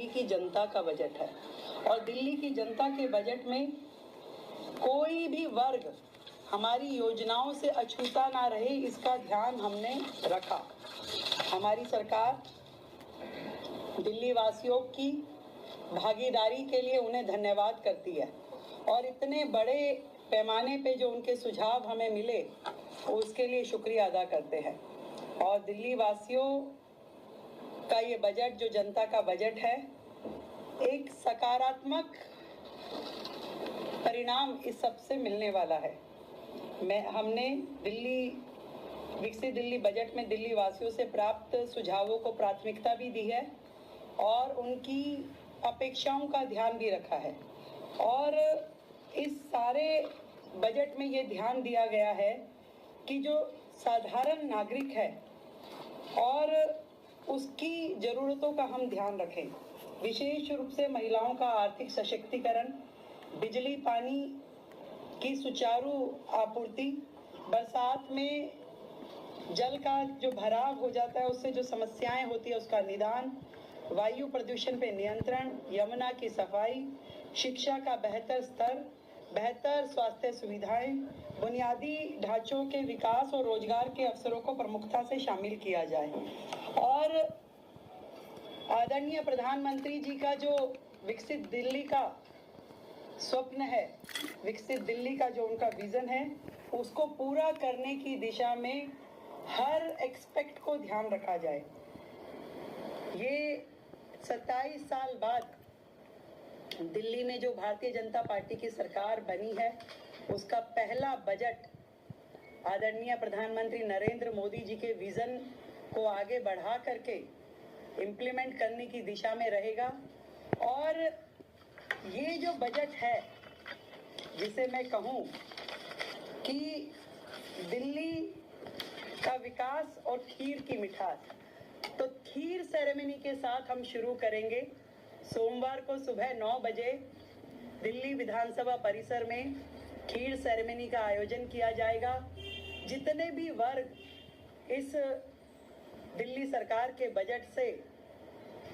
दिल्ली की जनता का बजट है और दिल्ली की जनता के बजट में कोई भी वर्ग हमारी योजनाओं से अछूता ना रहे, इसका ध्यान हमने रखा। हमारी सरकार दिल्ली वासियों की भागीदारी के लिए उन्हें धन्यवाद करती है और इतने बड़े पैमाने पे जो उनके सुझाव हमें मिले उसके लिए शुक्रिया अदा करते हैं। और दिल्ली वासियों का ये बजट, जो जनता का बजट है, एक सकारात्मक परिणाम इस सबसे मिलने वाला है। हमने विकसित दिल्ली बजट में दिल्ली वासियों से प्राप्त सुझावों को प्राथमिकता भी दी है और उनकी अपेक्षाओं का ध्यान भी रखा है। और इस सारे बजट में ये ध्यान दिया गया है कि जो साधारण नागरिक है और उसकी ज़रूरतों का हम ध्यान रखें। विशेष रूप से महिलाओं का आर्थिक सशक्तिकरण, बिजली पानी की सुचारू आपूर्ति, बरसात में जल का जो भराव हो जाता है उससे जो समस्याएं होती है उसका निदान, वायु प्रदूषण पे नियंत्रण, यमुना की सफाई, शिक्षा का बेहतर स्तर, बेहतर स्वास्थ्य सुविधाएं, बुनियादी ढांचों के विकास और रोजगार के अवसरों को प्रमुखता से शामिल किया जाए। और आदरणीय प्रधानमंत्री जी का जो विकसित दिल्ली का स्वप्न है, विकसित दिल्ली का जो उनका विजन है, उसको पूरा करने की दिशा में हर एस्पेक्ट को ध्यान रखा जाए। ये 27 साल बाद दिल्ली में जो भारतीय जनता पार्टी की सरकार बनी है उसका पहला बजट आदरणीय प्रधानमंत्री नरेंद्र मोदी जी के विजन को आगे बढ़ा करके इम्प्लीमेंट करने की दिशा में रहेगा। और ये जो बजट है, जिसे मैं कहूँ कि दिल्ली का विकास और खीर की मिठास, तो खीर सेरेमनी के साथ हम शुरू करेंगे। सोमवार को सुबह 9 बजे दिल्ली विधानसभा परिसर में खीर सेरेमनी का आयोजन किया जाएगा। जितने भी वर्ग इस दिल्ली सरकार के बजट से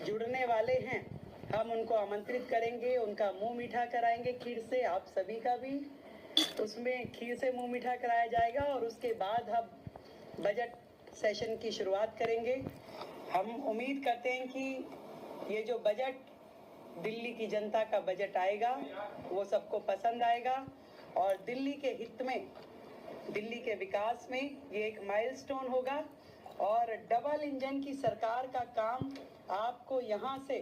जुड़ने वाले हैं, हम उनको आमंत्रित करेंगे, उनका मुंह मीठा कराएंगे खीर से। आप सभी का भी उसमें खीर से मुंह मीठा कराया जाएगा और उसके बाद हम बजट सेशन की शुरुआत करेंगे। हम उम्मीद करते हैं कि ये जो बजट दिल्ली की जनता का बजट आएगा वो सबको पसंद आएगा और दिल्ली के हित में, दिल्ली के विकास में ये एक माइलस्टोन होगा। और डबल इंजन की सरकार का काम आपको यहाँ से